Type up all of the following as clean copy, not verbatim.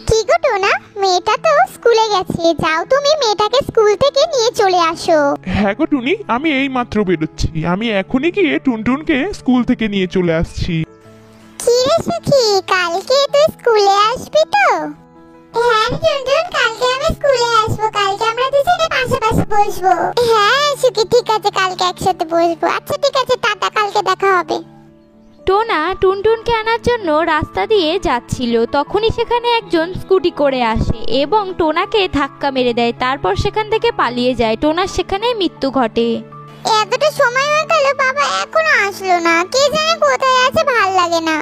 কি গো টোনা, মেয়েটা তো স্কুলে গেছে, যাও তুমি মেয়েটাকে স্কুল থেকে নিয়ে চলে আসো। হ্যাঁ গো টুনি, আমি এই মাত্র বেরোচ্ছি। আমি এখনই গিয়ে টুনটুনকে স্কুল থেকে নিয়ে চলে আসছি। কি রে সখী, কালকে তুই স্কুলে আসবি তো? হ্যাঁ টুনটুন, কালকে আমি স্কুলে আসবো। কালকে আমরা দুজনে পাশাপাশি বসবো। হ্যাঁ সখী, ঠিক আছে, কালকে একসাথে বসবো। আচ্ছা ঠিক আছে, টাটা, কালকে দেখা হবে। টোনা টুনটুনকে আনার জন্য রাস্তা দিয়ে যাচ্ছিল, তখনই সেখানে একজন স্কুটি করে আসে এবং টোনাকে ধাক্কা মেরে দেয়। তারপর সেখান থেকে পালিয়ে যায়। টোনার সেখানে মৃত্যু ঘটে। এতটা সময় হয়ে গেল, বাবা এখনো আসলো না। কে জানে কোথায় আছে, ভাল লাগে না।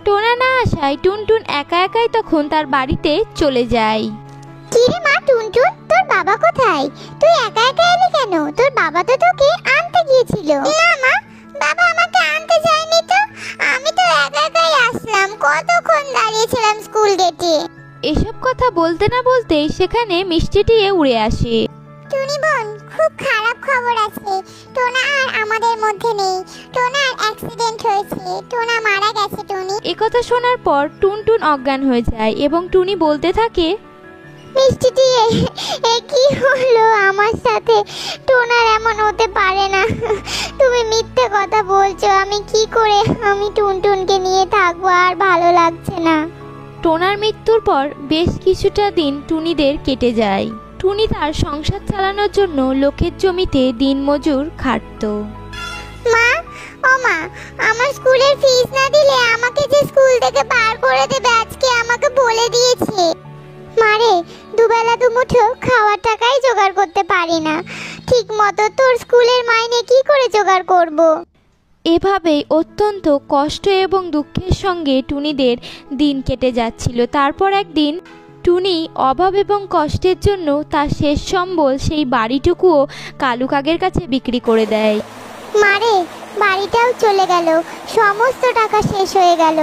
টোনা না আসায় টুনটুন একা একাই তখন তার বাড়িতে চলে যায়। কি রে মা টুনটুন, তোর বাবা কোথায়? তুই একা একা এলি কেন? তোর বাবা তো তোকে আনতে গিয়েছিল। না মা, বাবা আমাকে আনতে যায়নি তো। আমি তো একা একাই আসলাম, কতক্ষণ দাঁড়িয়েছিলাম স্কুল গেটে। এসব কথা বলতে না বলতেই সেখানে মিষ্টিটিয়ে উড়ে আসে। টুনি বোন, খুব খারাপ খবর আছে। টোনা আর আমাদের মধ্যে নেই। টোনার অ্যাক্সিডেন্ট হয়েছে, টোনা মারা গেছে। টুনি, একথা শোনার পর টুনটুন অজ্ঞান হয়ে যায় এবং টুনি বলতে থাকে, মিষ্টিটি এ কি হলো আমার সাথে? টোনার এমন হতে পারে না। তুমি মিথ্যে কথা বলছো। আমি কি করে আমি টুনটুনকে নিয়ে থাকবো? আর ভালো লাগছে না। টোনার মৃত্যুর পর বেশ কিছুটা দিন টুনিদের কেটে যায়। টুনি তার সংসার চালানোর জন্য লোকের জমিতে দিনমজুর খাটতো। মা, ও মা, আমার স্কুলের ফিস না দিলে আমাকে যে স্কুল থেকে বার করে দেবে আজকে আমাকে বলে দিয়েছে। মারে, দুবেলা দুমুঠো খাওয়ার টাকাই জোগাড় করতে পারি না ঠিক মতো, তোর স্কুলের মাইনে কি করে জোগাড় করব? এভাবেই অত্যন্ত কষ্ট এবং দুঃখের সঙ্গে টুনিদের দিন কেটে যাচ্ছিল। তারপর একদিন টুনি অভাব এবং কষ্টের জন্য তার শেষ সম্বল সেই বাড়িটুকুও কালু কাকের কাছে বিক্রি করে দেয়। মারে, বাড়িটাও চলে গেল, সমস্ত টাকা শেষ হয়ে গেল।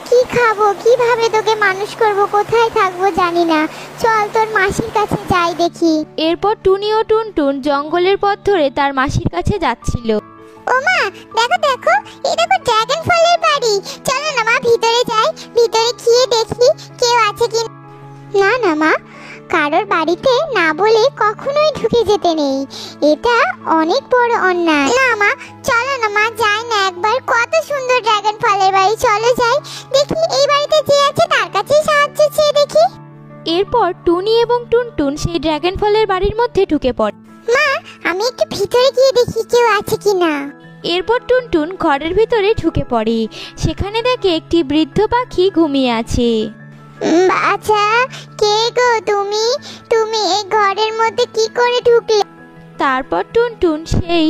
কি খাবো, কিভাবে তোকে মানুষ করব, কোথায় থাকবো জানি না। চল তোর মাসির কাছে যাই দেখি। এরপর টুনি ও টুনটুন জঙ্গলের পথ ধরে তার মাসির কাছে যাচ্ছিল। ও মা, দেখো দেখো, এই দেখো ড্রাগন ফলের বাড়ি। চলো না মা, ভিতরে যাই, ভিতরে গিয়ে দেখি কেউ আছে কি না। না মা, কারোর বাড়িতে না বলে কখনোই ঢুকে যেতে নেই। এটা অনেক বড় অন্যায়। না মা, চলো না মা, যাই না একবার। কত সুন্দর ড্রাগন ফলের বাড়ি, চলো যাই দেখি। এই বাড়িতে যে আছে তার কাছেই সাহায্য চেয়ে দেখি। এরপর টুনি এবং টুনটুন সেই ড্রাগন ফলের বাড়ির মধ্যে ঢুকে পড়ে। মা, আমি একটু ভিতরে গিয়ে দেখি কেউ আছে কি না। এরপর টুনটুন ঘরের ভিতরে ঢুকে পড়ে। সেখানে দেখে একটি বৃদ্ধ পাখি ঘুমিয়ে আছে। আচ্ছা, কে গো তুমি? তুমি এই ঘরের মধ্যে কি করে ঢুকলে? তারপর টুনটুন সেই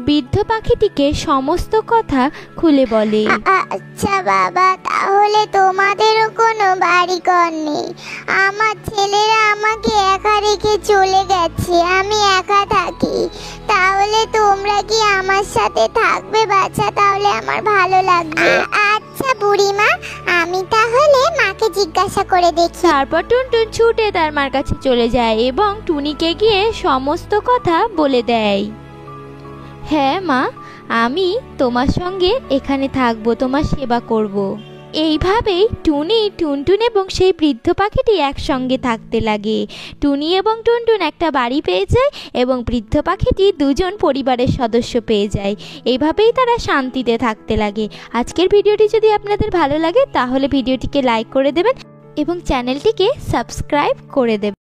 বৃদ্ধ পাখিটিকে সমস্ত কথা খুলে বলে। আচ্ছা বাবা, তাহলে তোমাদেরও কোনো বাড়িঘর নেই? আমার ছেলেরা আমাকে একা রেখে চলে গেছে, আমি একা থাকি। তাহলে তোমরা কি আমার সাথে থাকবে বাচ্চা? তাহলে আমার ভালো লাগবে। আচ্ছা বুড়িমা, আমি তাহলে মাকে জিজ্ঞাসা করে দেখি। তারপর টুনটুন ছুটে তার মার কাছে চলে যায় এবং টুনিকে গিয়ে সমস্ত কথা বলে দেয়। হ্যাঁ মা, আমি তোমার সঙ্গে এখানে থাকবো, তোমার সেবা করব। এইভাবেই টুনি, টুনটুন এবং সেই বৃদ্ধ পাখিটি একসঙ্গে থাকতে লাগে। টুনি এবং টুনটুন একটা বাড়ি পেয়ে যায় এবং বৃদ্ধ পাখিটি দুজন পরিবারের সদস্য পেয়ে যায়। এইভাবেই তারা শান্তিতে থাকতে লাগে। আজকের ভিডিওটি যদি আপনাদের ভালো লাগে তাহলে ভিডিওটিকে লাইক করে দেবেন এবং চ্যানেলটিকে সাবস্ক্রাইব করে দেবেন।